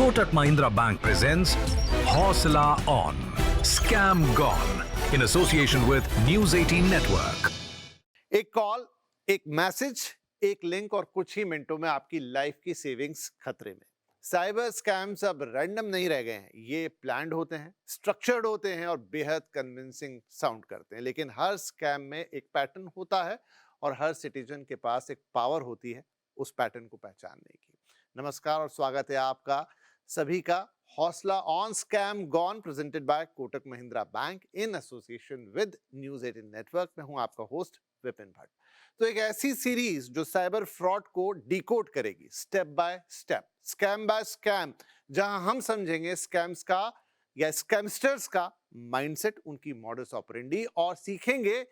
Kotak Mahindra Bank presents Hosla On, Scam Gone, in association with News 18 Network. एक call, एक message, एक link और कुछ ही मिनटों में आपकी लाइफ की सेविंग्स खतरे में। साइबर स्कैम्स अब रैंडम नहीं रह गए हैं, ये प्लान्ड होते हैं, स्ट्रक्चर्ड होते हैं और बेहद कन्विंसिंग साउंड करते हैं। लेकिन हर स्कैम में एक पैटर्न होता है और हर सिटीजन के पास एक पावर होती है उस पैटर्न को पहचानने की। नमस्कार और स्वागत है आपका सभी का हौसला on scam gone presented by Kotak Mahindra bank in association with news 18 network में हूं आपका होस्ट विपिन भट्ट। तो एक ऐसी सीरीज जो साइबर फ्रॉड को डिकोड करेगी step by step, scam by scam, जहां हम समझेंगे स्कैम्स का या स्कैमस्टर्स का माइंडसेट, उनकी मॉडस ऑपरेंडी और सीखेंगे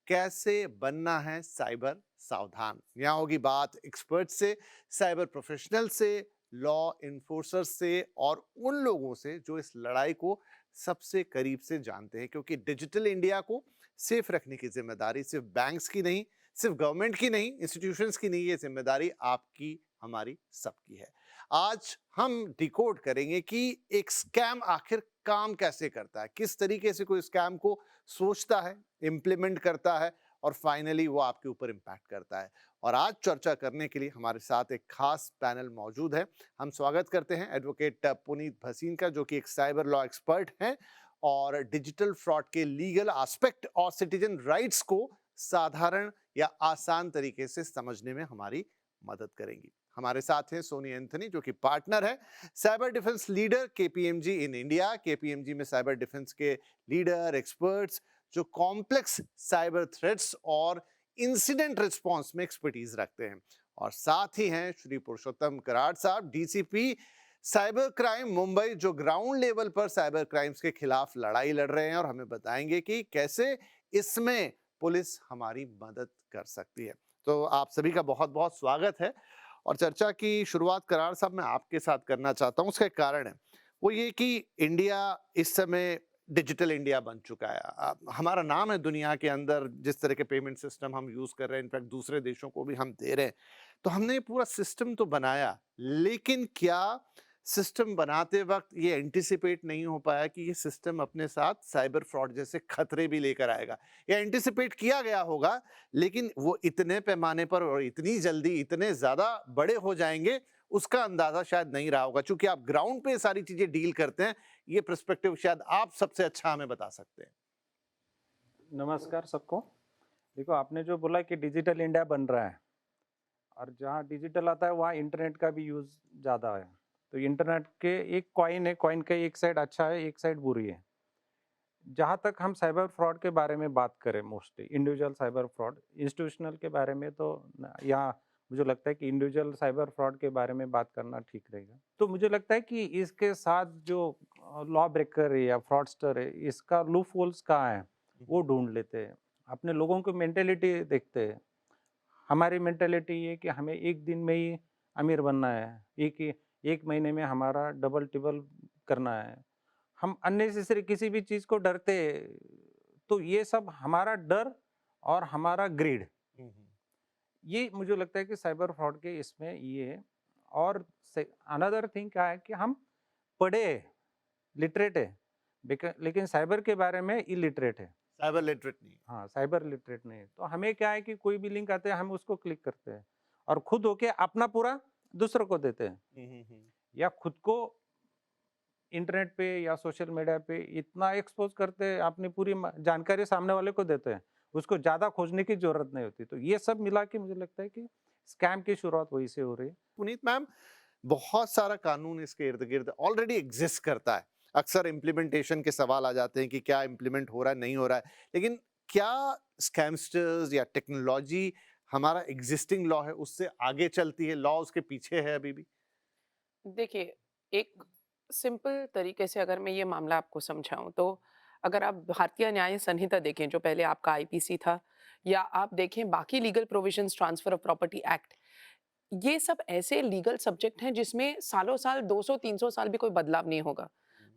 कैसे बनना है साइबर सावधान। यहाँ होगी बात एक्सपर्ट से, साइबर प्रोफेशनल से, लॉ इन्फोर्सर से और उन लोगों से जो इस लड़ाई को सबसे करीब से जानते हैं, क्योंकि डिजिटल इंडिया को सेफ रखने की जिम्मेदारी सिर्फ बैंक्स की नहीं, सिर्फ गवर्नमेंट की नहीं, इंस्टीट्यूशंस की नहीं, ये जिम्मेदारी आपकी हमारी सबकी है। आज हम डिकोड करेंगे कि एक स्कैम आखिर काम कैसे करता है, किस तरीके से कोई स्कैम को सोचता है, इम्प्लीमेंट करता है और फाइनली वो आपके ऊपर इम्पैक्ट करता है। और आज चर्चा करने के लिए हमारे साथ एक खास पैनल मौजूद है। हम स्वागत करते हैं एडवोकेट पुनीत भसीन का, जो कि एक साइबर लॉ एक्सपर्ट हैं और डिजिटल फ्रॉड के लीगल एस्पेक्ट और सिटीजन राइट्स को साधारण या आसान तरीके से समझने में हमारी मदद करेंगी। हमारे साथ हैं सोनी एंथनी, जो कि पार्टनर है, cyber defence leader KPMG in India. KPMG में साइबर डिफेंस के लीडर, एक्सपर्ट्स जो कॉम्प्लेक्स साइबर थ्रेट्स और इंसिडेंट रिस्पांस में एक्सपर्टीज रखते हैं। और साथ ही हैं श्री पुरुषोत्तम कराड़ साहब, डीसीपी साइबर क्राइम मुंबई, जो ग्राउंड लेवल पर साइबर क्राइम्स के खिलाफ लड़ाई लड़ रहे हैं और हमें बताएंगे कि कैसे इसमें पुलिस हमारी मदद कर सकती है। तो आप सभी का बहुत बहुत स्वागत है। और चर्चा की शुरुआत कराड़ साहब मैं आपके साथ करना चाहता हूं। उसका एक कारण है, वो ये कि इंडिया इस समय डिजिटल इंडिया बन चुका है। हमारा नाम है दुनिया के अंदर, जिस तरह के पेमेंट सिस्टम हम यूज कर रहे हैं, इनफैक्ट दूसरे देशों को भी हम दे रहे हैं। तो हमने ये पूरा सिस्टम तो बनाया, लेकिन क्या सिस्टम बनाते वक्त ये एंटिसिपेट नहीं हो पाया कि ये सिस्टम अपने साथ साइबर फ्रॉड जैसे खतरे भी लेकर आएगा? या एंटिसिपेट किया गया होगा, लेकिन वो इतने पैमाने पर और इतनी जल्दी इतने ज्यादा बड़े हो जाएंगे उसका अंदाजा शायद नहीं रहा होगा। चूंकि आप ग्राउंड पे सारी चीजें डील करते हैं, ये पर्सपेक्टिव शायद आप सबसे अच्छा हमें बता सकते हैं। नमस्कार सबको। देखो, आपने जो बोला कि डिजिटल इंडिया बन रहा है और जहाँ डिजिटल आता है वहाँ इंटरनेट का भी यूज़ ज़्यादा है। तो इंटरनेट के एक कॉइन है, कॉइन का एक साइड अच्छा है, एक साइड बुरी है। जहाँ तक हम साइबर फ्रॉड के बारे में बात करें, mostly individual cyber fraud, institutional के बारे में तो यहाँ मुझे लगता है कि इंडिविजुअल साइबर फ्रॉड के बारे में बात करना ठीक रहेगा। तो मुझे लगता है कि इसके साथ जो लॉ ब्रेकर है या फ्रॉडस्टर है, इसका लूप होल्स कहाँ है वो ढूंढ लेते हैं। अपने लोगों की मेंटेलिटी देखते हैं। हमारी मेंटेलिटी ये कि हमें एक दिन में ही अमीर बनना है, एक महीने में हमारा डबल टिबल करना है। हम अननेसेसरी किसी भी चीज़ को डरते हैं। तो ये सब हमारा डर और हमारा ग्रीड, ये मुझे लगता है कि साइबर फ्रॉड के इसमें ये है। और अनदर थिंग क्या है कि हम पढ़े, लिटरेट है, लेकिन साइबर के बारे में इलिटरेट है, साइबर लिटरेट नहीं। हाँ, साइबर लिटरेट नहीं है। तो हमें क्या है कि कोई भी लिंक आते हैं हम उसको क्लिक करते हैं और खुद होके अपना पूरा दूसरों को देते हैं, या खुद को इंटरनेट पे या सोशल मीडिया पे इतना एक्सपोज करते हैं, अपनी पूरी जानकारी सामने वाले को देते हैं, उसको ज़्यादा खोजने की जरूरत नहीं होती। तो ये सब मिला के मुझे लगता है कि स्कैम की शुरुआत वहीं से हो रही है। पुनीत मैम, बहुत सारा कानून इसके इर्द गिर्द ऑलरेडी एग्जिस्ट करता है। अक्सर इम्प्लीमेंटेशन के सवाल आ जाते हैं कि क्या इम्प्लीमेंट हो रहा है, नहीं हो रहा है। लेकिन क्या स्कैमस्टर्स या टेक्नोलॉजी हमारा एग्जिस्टिंग लॉ है उससे आगे चलती है, लॉ उसके पीछे है अभी भी? देखिए, एक सिंपल तरीके से अगर मैं ये मामला आपको समझाऊँ तो अगर आप भारतीय न्याय संहिता देखें, जो पहले आपका आईपीसी था, या आप देखें बाकी legal provisions, transfer of property act, ये सब ऐसे लीगल सब्जेक्ट हैं जिसमें सालों-साल, 200-300 साल भी कोई बदलाव नहीं होगा।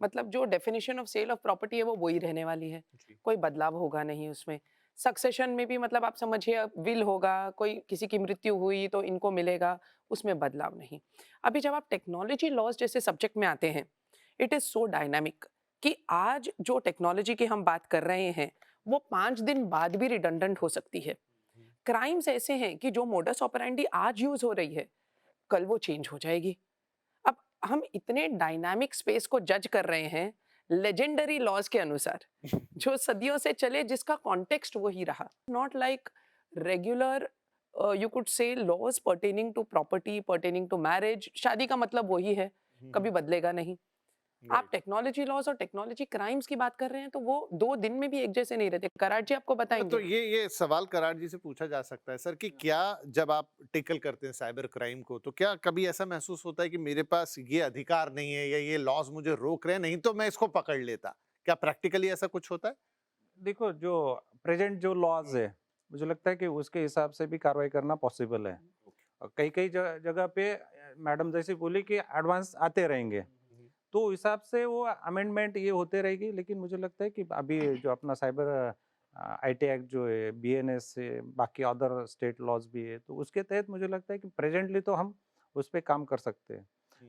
मतलब जो definition of sale of property है वो वही रहने वाली है, जी। कोई बदलाव होगा नहीं उसमें। सक्सेशन में भी मतलब आप समझिए विल होगा, कोई किसी की मृत्यु हुई तो इनको मिलेगा, उसमें बदलाव नहीं। अभी जब आप टेक्नोलॉजी लॉस जैसे सब्जेक्ट में आते हैं, इट इज़ सो डायनामिक कि आज जो टेक्नोलॉजी की हम बात कर रहे हैं, वो 5 दिन बाद भी रिडंडेंट हो सकती है। क्राइम्स ऐसे हैं कि जो मोडस ऑपरेंडी आज यूज़ हो रही है, कल वो चेंज हो जाएगी। अब हम इतने डायनामिक स्पेस को जज कर रहे हैं लेजेंडरी लॉज के अनुसार जो सदियों से चले, जिसका कॉन्टेक्स्ट वही रहा, not like regular you could say laws pertaining to property, pertaining to marriage. शादी का मतलब वही है, कभी बदलेगा नहीं। आप राइट। टेक्नोलॉजी लॉस और टेक्नोलॉजी क्राइम्स की बात कर रहे हैं तो वो 2 दिन में भी एक जैसे नहीं रहते। करार जी आपको तो बताएंगे। ये सवाल करार जी से पूछा जा सकता है सर कि क्या जब आप टिकल करते हैं साइबर क्राइम को, तो क्या कभी ऐसा महसूस होता है कि मेरे पास ये अधिकार नहीं है या ये लॉज मुझे रोक रहे हैं, नहीं तो मैं इसको पकड़ लेता? क्या प्रैक्टिकली ऐसा कुछ होता है? देखो, जो प्रेजेंट जो लॉज है, मुझे लगता है कि उसके हिसाब से भी कार्रवाई करना पॉसिबल है। और कई कई जगह पे मैडम जैसे बोली कि एडवांस आते रहेंगे, तो हिसाब से वो अमेंडमेंट ये होते रहेगी। लेकिन मुझे लगता है कि अभी जो अपना साइबर आईटी एक्ट जो है, बीएनएस से बाकी अदर स्टेट लॉज भी है, तो उसके तहत मुझे लगता है कि प्रेजेंटली तो हम उस पे काम कर सकते हैं।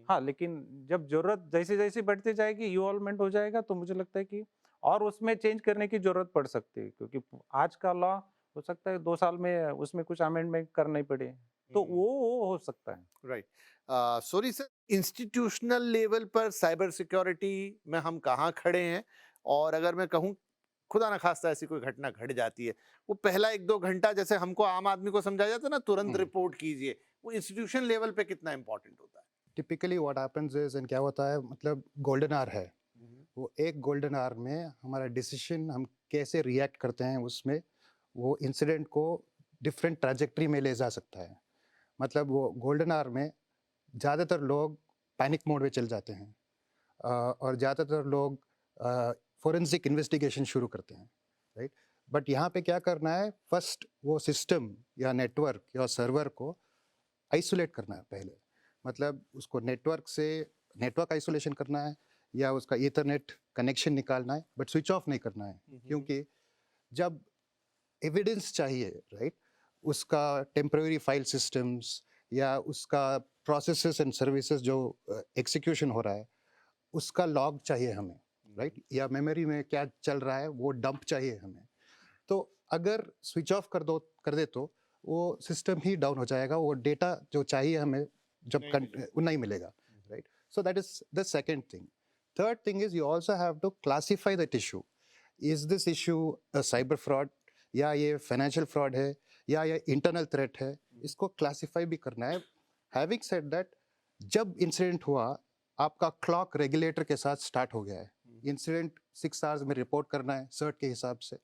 हाँ, लेकिन जब ज़रूरत जैसे जैसे बढ़ती जाएगी, इवॉल्वमेंट हो जाएगा, तो मुझे लगता है कि और उसमें चेंज करने की ज़रूरत पड़ सकती है, क्योंकि आज का लॉ हो सकता है 2 साल में उसमें कुछ अमेंडमेंट करना ही पड़े, तो वो हो सकता है। Right. Sorry sir, institutional level पर साइबर सिक्योरिटी में हम कहाँ खड़े हैं? और अगर मैं कहूँ खुदा ना खास्ता ऐसी कोई घटना घट जाती है, वो पहला 1-2 घंटा जैसे हमको आम आदमी को समझाया जाता है ना, तुरंत रिपोर्ट कीजिए, वो इंस्टीट्यूशन लेवल पे कितना इंपॉर्टेंट होता है? Typically what happens is, and क्या होता है, मतलब गोल्डन आवर है, वो एक गोल्डन आवर में हमारा डिसीजन हम कैसे रिएक्ट करते हैं, उसमें वो इंसिडेंट को डिफरेंट ट्रैजेक्टरी में ले जा सकता है। मतलब वो गोल्डन आवर में ज़्यादातर लोग पैनिक मोड में चल जाते हैं, और ज़्यादातर लोग फोरेंसिक इन्वेस्टिगेशन शुरू करते हैं, राइट। बट यहाँ पे क्या करना है, फर्स्ट वो सिस्टम या नेटवर्क या सर्वर को आइसोलेट करना है पहले। मतलब उसको नेटवर्क आइसोलेशन करना है, या उसका ईथरनेट कनेक्शन निकालना है, बट स्विच ऑफ नहीं करना है। क्योंकि जब एविडेंस चाहिए, राइट, उसका टेम्पररी फाइल सिस्टम्स या उसका प्रोसेसेस एंड सर्विसेज जो एग्जीक्यूशन हो रहा है, उसका लॉग चाहिए हमें, राइट, या मेमोरी में क्या चल रहा है वो डंप चाहिए हमें। तो अगर स्विच ऑफ कर दे तो वो सिस्टम ही डाउन हो जाएगा, वो डेटा जो चाहिए हमें जब वो नहीं मिलेगा, right. So that is the second thing. Third thing is you also have to classify that issue. Is this issue a cyber fraud, या ये फाइनेंशियल फ्रॉड है, या ये इंटरनल थ्रेट है, इसको क्लासिफाई भी करना है। हैविंग सेड दैट, जब इंसिडेंट हुआ, आपका क्लॉक रेगुलेटर के साथ स्टार्ट हो गया है। इंसिडेंट 6 आवर्स में रिपोर्ट करना है सर्ट के हिसाब से,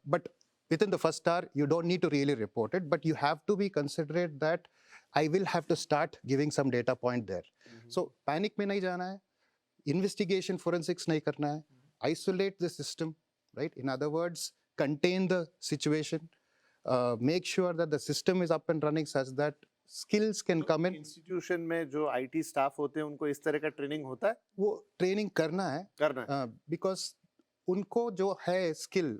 but within the first hour you don't need to really report it, but you have to be considerate that I will have to start giving some data point there. So panic में नहीं जाना है, investigation forensics नहीं करना है, isolate the system, right? In other words, contain the situation, make sure that the system is up and running such that skills can come in. Institution में जो IT staff होते हैं उनको इस तरह का ट्रेनिंग होता है? वो ट्रेनिंग करना है, because उनको जो है skill,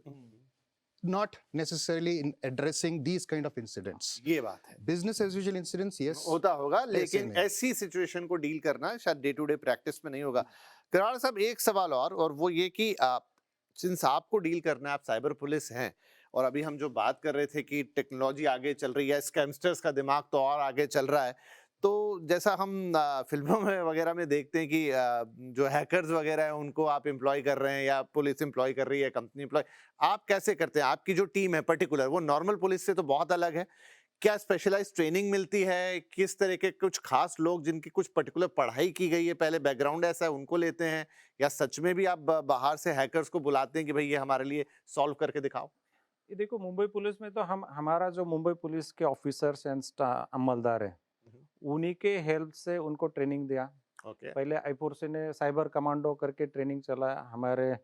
not necessarily in addressing these kind of incidents. ये बात है। Business as usual incidents, yes, होता होगा, लेकिन नहीं। ऐसी सिचुएशन को डील करना शायद डे टू डे प्रैक्टिस में नहीं होगा। कराड़ साहब, एक सवाल और वो ये कि सिंस आपको डील करना है, आप साइबर पुलिस हैं, और अभी हम जो बात कर रहे थे कि टेक्नोलॉजी आगे चल रही है, स्कैमस्टर्स का दिमाग तो और आगे चल रहा है, तो जैसा हम फिल्मों में वगैरह में देखते हैं कि जो हैकर्स वगैरह हैं उनको आप एम्प्लॉय कर रहे हैं या पुलिस एम्प्लॉय कर रही है, कंपनी एम्प्लॉय, आप कैसे करते हैं? आपकी जो टीम है पर्टिकुलर, वो नॉर्मल पुलिस से तो बहुत अलग है। क्या स्पेशलाइज्ड ट्रेनिंग मिलती है? किस तरह के कुछ खास लोग जिनकी कुछ पर्टिकुलर पढ़ाई की गई है, पहले बैकग्राउंड ऐसा है, उनको लेते हैं, या सच में भी आप बाहर से हैकर्स को बुलाते हैं कि भाई ये हमारे लिए सॉल्व करके दिखाओ? ये देखो, मुंबई पुलिस में तो हमारा जो मुंबई पुलिस के ऑफिसर्स एंड अमलदार है, उन्हीं के हेल्प से उनको ट्रेनिंग दिया। ओके। पहले आई4सी ने साइबर कमांडो करके ट्रेनिंग चला, हमारे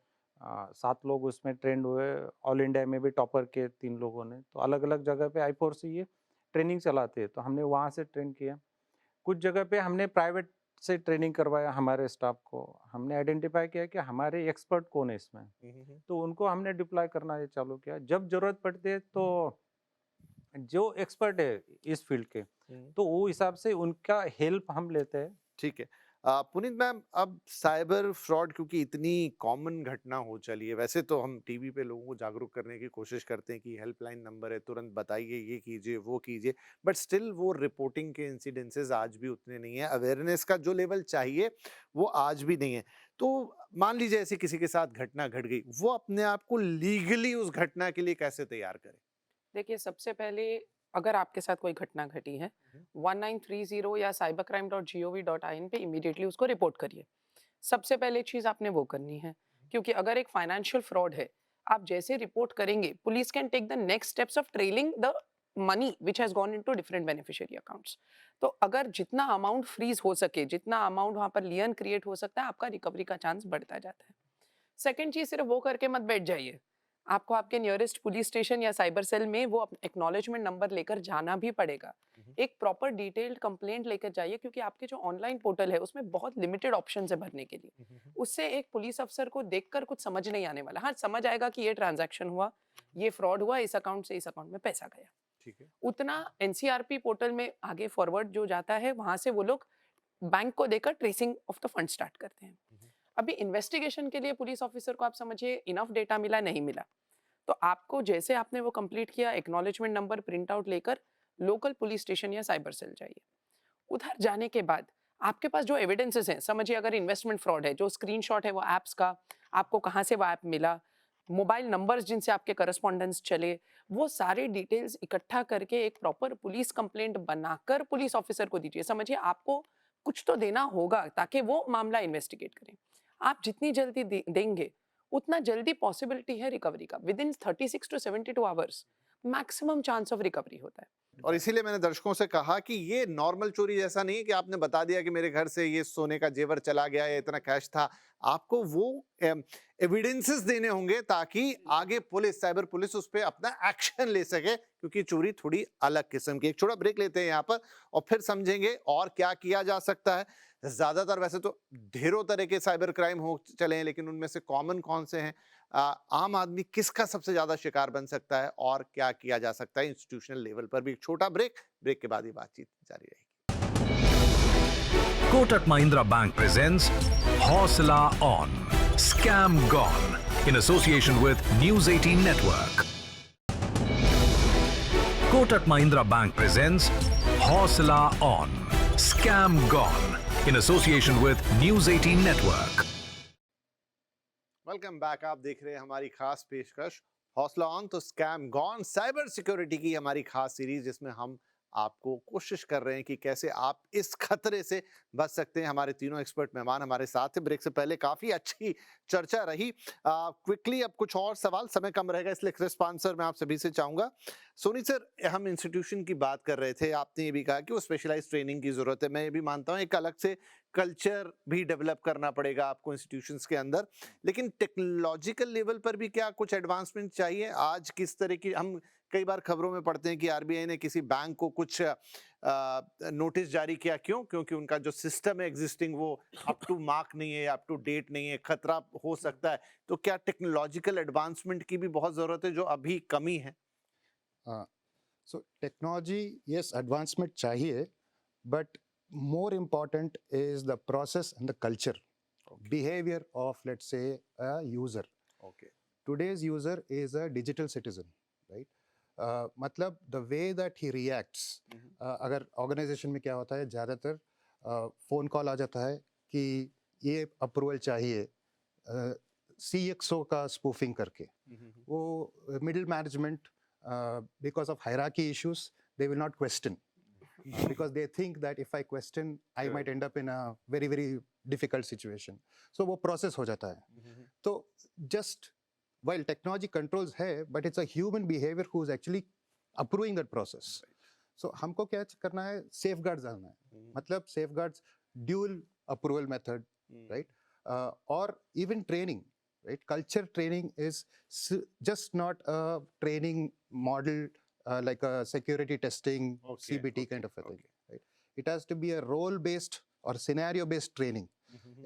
7 लोग उसमें ट्रेंड हुए। ऑल इंडिया में भी टॉपर के 3 लोगों ने, तो अलग अलग जगह पे आई4सी ये ट्रेनिंग चलाते हैं, तो हमने वहाँ से ट्रेन किया। कुछ जगह पे हमने प्राइवेट से ट्रेनिंग करवाया हमारे स्टाफ को, हमने आइडेंटिफाई किया कि हमारे एक्सपर्ट कौन है इसमें, तो उनको हमने डिप्लॉय करना ये चालू किया। जब जरूरत पड़ती है तो जो एक्सपर्ट है इस फील्ड के, तो वो हिसाब से उनका हेल्प हम लेते हैं। ठीक है। पुनीत मैम, अब साइबर फ्रॉड क्योंकि इतनी कॉमन घटना हो चली है, वैसे तो हम टीवी पे लोगों को जागरूक करने की कोशिश करते हैं कि हेल्पलाइन नंबर है, तुरंत बताइए, ये कीजिए, वो कीजिए, बट स्टिल वो रिपोर्टिंग के इंसिडेंसेस आज भी उतने नहीं है, अवेयरनेस का जो लेवल चाहिए वो आज भी नहीं है। तो मान लीजिए ऐसी किसी के साथ घटना घट गई, वो अपने आप को लीगली उस घटना के लिए कैसे तैयार करे? देखिए, सबसे पहले अगर आपके साथ कोई घटना घटी है, 1930 या cybercrime.gov.in पे इमीडिएटली उसको रिपोर्ट करिए। सबसे पहले चीज़ आपने वो करनी है, क्योंकि अगर एक फाइनेंशियल फ्रॉड है, आप जैसे रिपोर्ट करेंगे, police can take the next steps of trailing the money which has gone into different beneficiary accounts. तो अगर जितना अमाउंट फ्रीज हो सके, जितना अमाउंट वहाँ पर लियन क्रिएट हो सकता है, आपका रिकवरी का चांस बढ़ता जाता है। सेकंड चीज़, सिर्फ वो करके मत बैठ जाइए। आपको आपके नियरेस्ट पुलिस स्टेशन या साइबर सेल में वो एक्नॉलेजमेंट नंबर लेकर जाना भी पड़ेगा। एक प्रॉपर डिटेल्ड कंप्लेंट लेकर जाइए, क्योंकि आपके जो ऑनलाइन पोर्टल है उसमें बहुत लिमिटेड ऑप्शंस है भरने के लिए। उससे एक पुलिस अफसर को देखकर कुछ समझ नहीं आने वाला। हाँ, समझ आएगा कि ये ट्रांजैक्शन हुआ, ये फ्रॉड हुआ, इस अकाउंट से इस अकाउंट में पैसा गया। ठीक है। उतना एनसीआरपी पोर्टल में आगे फॉरवर्ड जो जाता है, वहां से वो लोग बैंक को देकर tracing of the fund start करते हैं। अभी इन्वेस्टिगेशन के लिए पुलिस ऑफिसर को आप समझिए इनफ डेटा मिला नहीं मिला, तो आपको जैसे आपने वो कंप्लीट किया, एक्नॉलेजमेंट नंबर प्रिंट आउट लेकर लोकल पुलिस स्टेशन या साइबर सेल जाइए। उधर जाने के बाद आपके पास जो एविडेंसेस हैं, समझिए अगर इन्वेस्टमेंट फ्रॉड है, जो स्क्रीनशॉट है वो ऐप्स का, आपको कहाँ से वो ऐप मिला, मोबाइल नंबर्स जिनसे आपके करस्पॉन्डेंस चले, वो सारे डिटेल्स इकट्ठा करके एक प्रॉपर पुलिस कंप्लेंट बनाकर पुलिस ऑफिसर को दीजिए। समझिए आपको कुछ तो देना होगा ताकि वो मामला इन्वेस्टिगेट करें। आप जितनी जल्दी देंगे, उतना जल्दी पॉसिबिलिटी है रिकवरी का। With in 36 to 72 hours maximum chance of recovery होता है। और इसीलिए मैंने दर्शकों से कहा कि ये नॉर्मल चोरी जैसा नहीं है कि आपने बता दिया कि मेरे घर से ये सोने का जेवर चला गया या इतना कैश था। आपको वो एविडेंसेस देने होंगे ताकि आगे पुलिस, साइबर पुलिस उस पर अपना एक्शन ले सके, क्योंकि चोरी थोड़ी अलग किस्म की। एक छोटा ब्रेक लेते हैं यहाँ पर और फिर समझेंगे और क्या किया जा सकता है। ज्यादातर वैसे तो ढेरों तरह के साइबर क्राइम हो चले हैं, लेकिन उनमें से कॉमन कौन से हैं, आम आदमी किसका सबसे ज्यादा शिकार बन सकता है और क्या किया जा सकता है इंस्टीट्यूशनल लेवल पर भी। एक छोटा ब्रेक के बाद ये बातचीत जारी रहेगी। Kotak Mahindra Bank presents Hausla On, Scam Gone, in association with News 18 Network. Kotak Mahindra Bank presents Hausla On, Scam Gone, in association with News 18 Network. Welcome back. आप देख रहे हैं हमारी खास पेशकश हौसला ऑन तो स्कैम गॉन, साइबर सिक्योरिटी की हमारी खास सीरीज, जिसमें हम आपको कोशिश कर रहे हैं कि कैसे आप इस खतरे से बच सकते हैं। हमारे तीनों एक्सपर्ट मेहमान हमारे साथ हैं। ब्रेक से पहले काफी अच्छी चर्चा रही। क्विकली अब कुछ और सवाल, समय कम रहेगा इसलिए क्रिस्प आंसर मैं आप सभी से चाहूंगा। सोनी सर, हम इंस्टीट्यूशन की बात कर रहे थे, आपने ये भी कहा कि वो स्पेशलाइज ट्रेनिंग की जरूरत है। मैं ये भी मानता हूँ एक अलग से कल्चर भी डेवलप करना पड़ेगा आपको इंस्टीट्यूशंस के अंदर, लेकिन टेक्नोलॉजिकल लेवल पर भी क्या कुछ एडवांसमेंट चाहिए? आज किस तरह की, हम कई बार खबरों में पढ़ते हैं कि आरबीआई ने किसी बैंक को कुछ नोटिस जारी किया, क्यों? क्योंकि उनका जो सिस्टम है एग्जिस्टिंग वो अप टू मार्क नहीं है, अप टू डेट नहीं है, खतरा हो सकता है। तो क्या टेक्नोलॉजिकल एडवांसमेंट की भी बहुत जरूरत है जो अभी कमी है? सो टेक्नोलॉजी, यस, एडवांसमेंट चाहिए, but more important is the process and the culture, behavior of, let's say, a user. Okay. Today's user is a digital citizen, right? मतलब the way that he reacts, अगर organization में क्या होता है, ज़्यादातर phone call आ जाता है कि ये approval चाहिए, CXO का spoofing करके, वो middle management, because of hierarchy issues, they will not question. Because they think that if I question, I might end up in a very, very difficult situation. So वो process हो जाता है. तो just while technology controls है, but it's a human behavior who is actually approving that process. So हमको क्या करना है? Safeguards डालना है. मतलब safeguards, dual approval method, right? Or even training, right? Culture training is just not a training model. Like a security testing, CBT kind of a thing, right? It has to be a role-based और scenario based training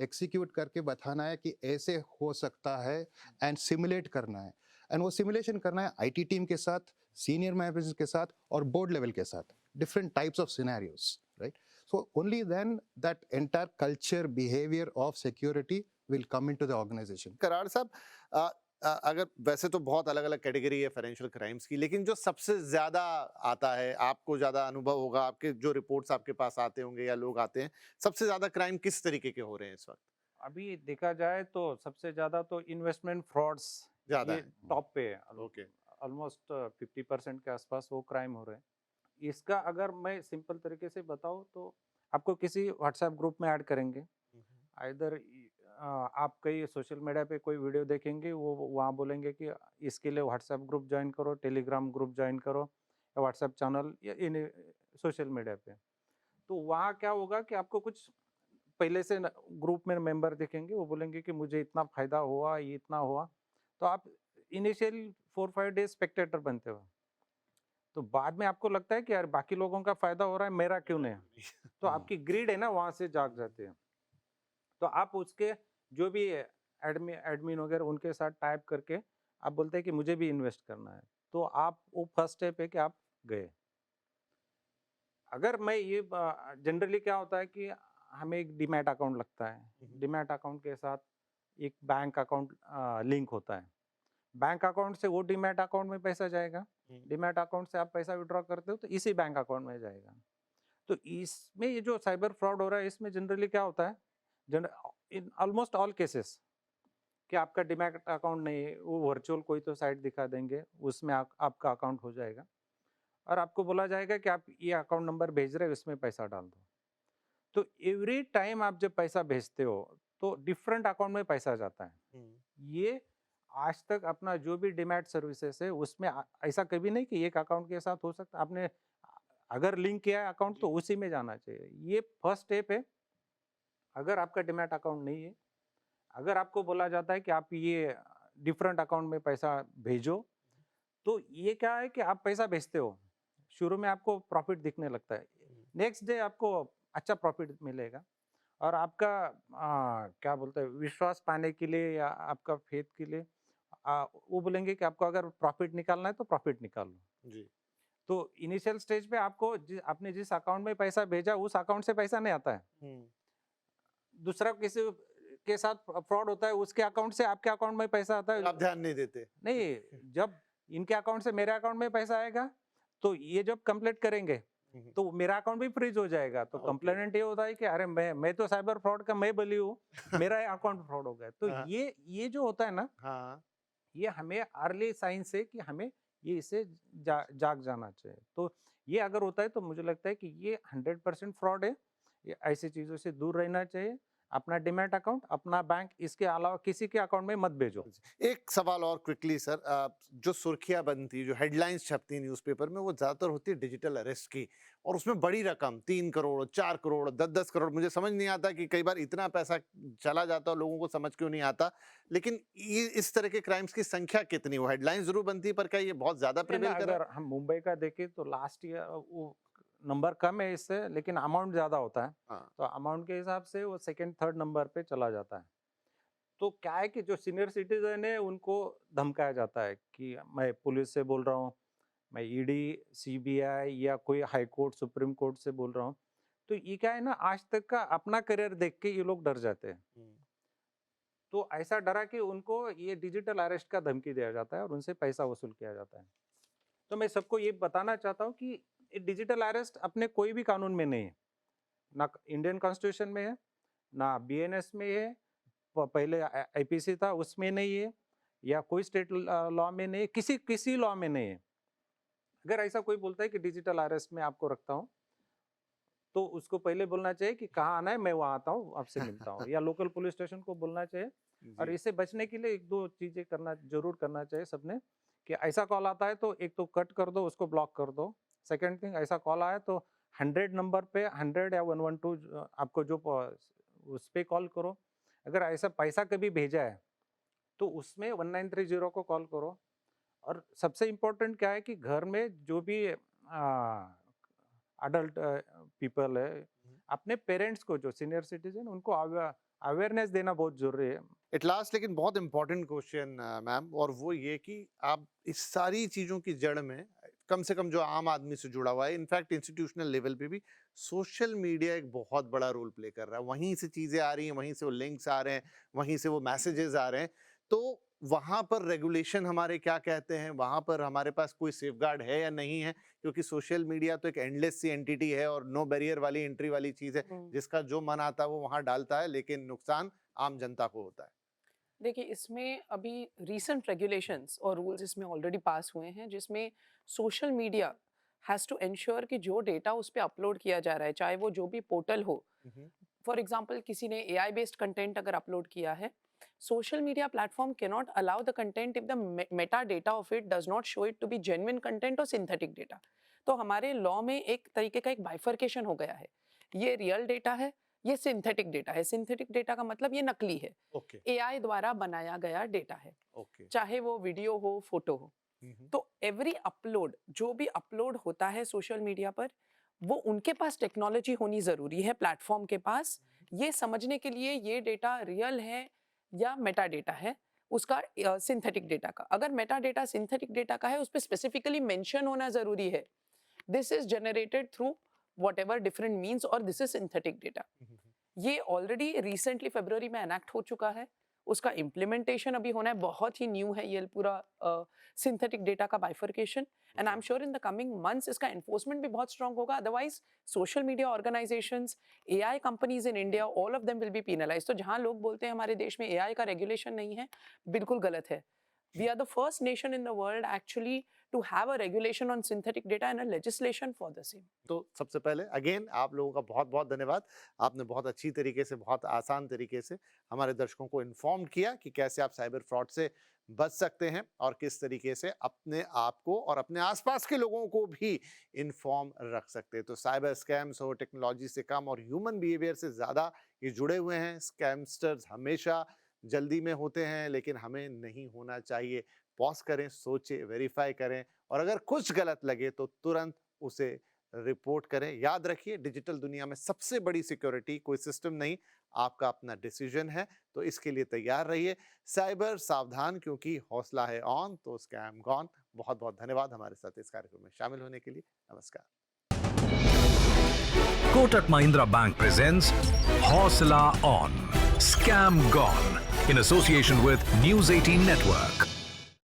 execute करके बताना है कि ऐसे हो सकता है and simulate करना है, एंड वो सिमुलेशन करना है आईटी टीम के साथ, सीनियर मैनेजर्स के साथ और बोर्ड लेवल के साथ, different types of scenarios, right? So only then that entire culture behavior of security will come into the organization. Karar साहब, अगर वैसे तो बहुत अलग अलग कैटेगरी है फाइनेंशियल क्राइम्स की, लेकिन जो सबसे ज्यादा आता है, आपको ज्यादा अनुभव होगा, आपके जो रिपोर्ट्स आपके पास आते होंगे या लोग आते हैं, सबसे ज्यादा क्राइम किस तरीके के हो रहे हैं इस वक्त? अभी देखा जाए तो सबसे ज़्यादा तो इन्वेस्टमेंट फ्रॉड्स ज्यादा ये है। टॉप पे है। ओके। ऑलमोस्ट 50% के आसपास वो क्राइम हो रहे हैं। इसका अगर मैं सिंपल तरीके से बताऊँ तो आपको किसी व्हाट्सएप ग्रुप में ऐड करेंगे, इधर आप कहीं सोशल मीडिया पे कोई वीडियो देखेंगे, वो वहाँ बोलेंगे कि इसके लिए व्हाट्सएप ग्रुप ज्वाइन करो, टेलीग्राम ग्रुप ज्वाइन करो या व्हाट्सएप चैनल या इन सोशल मीडिया पे। तो वहाँ क्या होगा कि आपको कुछ पहले से ग्रुप में मेंबर दिखेंगे, वो बोलेंगे कि मुझे इतना फ़ायदा हुआ, ये इतना हुआ। तो आप इनिशियल 4-5 डेज़ स्पेक्टेटर बनते हो। तो बाद में आपको लगता है कि यार बाकी लोगों का फ़ायदा हो रहा है, मेरा क्यों नहीं? तो आपकी ग्रीड है ना, वहाँ से जाग जाती है। तो आप उसके जो भी एडमिन वगैरह उनके साथ टाइप करके आप बोलते हैं कि मुझे भी इन्वेस्ट करना है। तो आप वो फर्स्ट स्टेप है कि आप गए। अगर मैं ये जनरली क्या होता है कि हमें एक डीमैट अकाउंट लगता है। डीमैट अकाउंट के साथ एक बैंक अकाउंट लिंक होता है। बैंक अकाउंट से वो डीमैट अकाउंट में पैसा जाएगा। डीमैट अकाउंट से आप पैसा विड्रॉ करते हो तो इसी बैंक अकाउंट में जाएगा। तो इसमें ये जो साइबर फ्रॉड हो रहा है, इसमें जनरली क्या होता है, इन ऑलमोस्ट ऑल केसेस कि आपका डीमैट अकाउंट नहीं है, वो वर्चुअल कोई तो साइट दिखा देंगे, उसमें आपका अकाउंट हो जाएगा और आपको बोला जाएगा कि आप ये अकाउंट नंबर भेज रहे हो, इसमें पैसा डाल दो। तो एवरी टाइम आप जब पैसा भेजते हो तो डिफरेंट अकाउंट में पैसा जाता है। ये आज तक अपना जो भी डीमैट सर्विसेज है उसमें ऐसा कभी नहीं कि एक अकाउंट के साथ हो सकता। आपने अगर लिंक किया है अकाउंट तो उसी में जाना चाहिए। ये फर्स्ट स्टेप है। अगर आपका डीमैट अकाउंट नहीं है, अगर आपको बोला जाता है कि आप ये डिफरेंट अकाउंट में पैसा भेजो, तो ये क्या है कि आप पैसा भेजते हो, शुरू में आपको प्रॉफिट दिखने लगता है, नेक्स्ट डे आपको अच्छा प्रॉफिट मिलेगा और आपका क्या बोलते हैं, विश्वास पाने के लिए या आपका फेथ के लिए वो बोलेंगे कि आपको अगर प्रॉफिट निकालना है तो प्रॉफिट निकाल लो। जी। तो इनिशियल स्टेज पे आपको आपने जिस अकाउंट में पैसा भेजा उस अकाउंट से पैसा नहीं आता है। दूसरा किसी के साथ फ्रॉड होता है, उसके अकाउंट से आपके अकाउंट में पैसा आता है। आप ध्यान नहीं देते। नहीं, जब इनके अकाउंट से मेरे अकाउंट में पैसा आएगा तो ये जब कंप्लेंट करेंगे तो मेरा अकाउंट भी फ्रीज हो जाएगा। तो कंप्लेनेंट ये होता है कि अरे मैं तो साइबर फ्रॉड का मैं बली हूँ, मेरा अकाउंट फ्रॉड हो गया। तो ये जो होता है ना, हाँ। ये हमें अर्ली साइन से कि हमें ये इसे जाग जाना चाहिए। तो ये अगर होता है तो मुझे लगता है कि ये 100% फ्रॉड है। ये ऐसी चीज़ों से दूर रहना चाहिए। अपना डीमैट अकाउंट, अपना बैंक, इसके अलावा किसी के अकाउंट में मत भेजो। एक सवाल और क्विकली सर, जो सुर्खियां बनती, जो हेडलाइंस छपती हैं न्यूज़पेपर में, वो ज्यादातर होती है डिजिटल अरेस्ट की, और उसमें बड़ी रकम 3 करोड़ 4 करोड़ 10-10 करोड़। मुझे समझ नहीं आता कि कई बार इतना पैसा चला जाता है, लोगों को समझ क्यों नहीं आता। लेकिन ये इस तरह के क्राइम्स की संख्या कितनी, वो हेडलाइन जरूर बनती है, पर क्या ये बहुत ज्यादा प्रिवेल कर रहा है? अगर हम मुंबई का देखें तो लास्ट ईयर वो नंबर कम है इससे, लेकिन अमाउंट ज्यादा होता है। हाँ। तो अमाउंट के हिसाब से वो सेकंड थर्ड नंबर पे चला जाता है। तो क्या है कि जो सीनियर सिटीजन है उनको धमकाया जाता है कि मैं पुलिस से बोल रहा हूँ, मैं ईडी, सीबीआई या कोई हाई कोर्ट, सुप्रीम कोर्ट से बोल रहा हूँ। तो ये क्या है ना, आज तक का अपना करियर देख के ये लोग डर जाते हैं। तो ऐसा डरा कि उनको ये डिजिटल अरेस्ट का धमकी दिया जाता है और उनसे पैसा वसूल किया जाता है। तो मैं सबको ये बताना चाहता हूँ कि डिजिटल अरेस्ट अपने कोई भी कानून में नहीं है, ना इंडियन कॉन्स्टिट्यूशन में है, ना बीएनएस में है, पहले आईपीसी था उसमें नहीं है, या कोई स्टेट लॉ में नहीं है, किसी लॉ में नहीं है। अगर ऐसा कोई बोलता है कि डिजिटल अरेस्ट में आपको रखता हूँ, तो उसको पहले बोलना चाहिए कि कहाँ आना है, मैं वहाँ आता हूँ, आपसे मिलता हूँ, या लोकल पुलिस स्टेशन को बोलना चाहिए। और इससे बचने के लिए 1-2 चीजें जरूर करना चाहिए सबने, कि ऐसा कॉल आता है तो एक तो कट कर दो, उसको ब्लॉक कर दो। सेकंड थिंग, ऐसा कॉल आया तो 100 नंबर पे 100 या 112 आपको जो उस पे कॉल करो। अगर ऐसा पैसा कभी भेजा है तो उसमें 1930 को कॉल करो। और सबसे इम्पोर्टेंट क्या है कि घर में जो भी अडल्ट पीपल है, अपने पेरेंट्स को, जो सीनियर सिटीजन, उनको अवेयरनेस देना बहुत जरूरी है। एट लास्ट लेकिन बहुत इंपॉर्टेंट क्वेश्चन मैम, और वो ये कि आप इस सारी चीज़ों की जड़ में कम से कम जो आम आदमी से जुड़ा हुआ है, इनफैक्ट इंस्टीट्यूशनल लेवल पे भी सोशल मीडिया एक बहुत बड़ा रोल प्ले कर रहा है। वहीं से चीज़ें आ रही हैं, वहीं से वो लिंक्स आ रहे हैं, वहीं से वो मैसेजेस आ रहे हैं। तो वहाँ पर रेगुलेशन हमारे क्या कहते हैं, वहाँ पर हमारे पास कोई सेफगार्ड है या नहीं है? क्योंकि सोशल मीडिया तो एक एंडलेस सी एंटिटी है और नो बैरियर वाली एंट्री वाली चीज़ है, जिसका जो मन आता है वो वहाँ डालता है, लेकिन नुकसान आम जनता को होता है। देखिए, इसमें अभी रीसेंट रेगुलेशंस और रूल्स इसमें ऑलरेडी पास हुए हैं, जिसमें social media has to ensure कि जो डेटा उस पे अपलोड किया जा रहा है, चाहे वो जो भी पोर्टल हो, फॉर एग्जांपल किसी ने एआई बेस्ड कंटेंट अगर अपलोड किया है, social media platform cannot allow the content if the metadata of it does not show it to be genuine content or synthetic data. तो हमारे लॉ में एक तरीके का एक बाइफर्केशन हो गया है, ये रियल डेटा है, ये सिंथेटिक डेटा है। सिंथेटिक डेटा का मतलब ये नकली है, एआई द्वारा बनाया गया डेटा है, चाहे वो वीडियो हो, फोटो हो। तो एवरी अपलोड, जो भी अपलोड होता है सोशल मीडिया पर, वो उनके पास टेक्नोलॉजी होनी जरूरी है, प्लेटफॉर्म के पास, ये समझने के लिए ये डेटा रियल है या मेटा डेटा है, उसका सिंथेटिक डेटा का। अगर मेटा डेटा सिंथेटिक डेटा का है, उस पर स्पेसिफिकली मेंशन होना जरूरी है, this is generated through whatever different means और दिस इज सिंथेटिक डेटा। ये ऑलरेडी रिसेंटली फरवरी में एनैक्ट हो चुका है, उसका इम्प्लीमेंटेशन अभी होना है, बहुत ही न्यू है ये पूरा सिंथेटिक डेटा का bifurcation, and I am sure in the coming months इसका एनफोर्समेंट भी बहुत स्ट्रांग होगा। Otherwise social media organisations, AI companies in India, all of them will be penalised. तो जहां लोग बोलते हैं हमारे देश में एआई का रेगुलेशन नहीं है, बिल्कुल गलत है। We are the first nation in the world actually to have a regulation on synthetic data and a legislation for the same. तो सबसे पहले अगेन आप लोगों का बहुत बहुत धन्यवाद। आपने बहुत अच्छी तरीके से, बहुत आसान तरीके से हमारे दर्शकों को इन्फॉर्म किया कि कैसे आप साइबर फ्रॉड से बच सकते हैं और किस तरीके से अपने आप को और अपने आसपास के लोगों को भी इन्फॉर्म रख सकते हैं। तो साइबर स्कैम्स हो, टेक्नोलॉजी से कम और ह्यूमन बिहेवियर से ज़्यादा ये जुड़े हुए हैं। स्कैमस्टर्स हमेशा जल्दी में होते हैं, लेकिन हमें नहीं होना चाहिए। पॉज करें, सोचें, वेरीफाई करें, और अगर कुछ गलत लगे तो तुरंत उसे रिपोर्ट करें। याद रखिए, डिजिटल दुनिया में सबसे बड़ी सिक्योरिटी कोई सिस्टम नहीं, आपका अपना डिसीजन है। तो इसके लिए तैयार रहिए। साइबर सावधान, क्योंकि हौसला है ऑन तो स्कैम गॉन। बहुत बहुत धन्यवाद हमारे साथ इस कार्यक्रम में शामिल होने के लिए। नमस्कार। Kotak Mahindra Bank presents Hosla On, Scam Gone, in association with News 18 Network.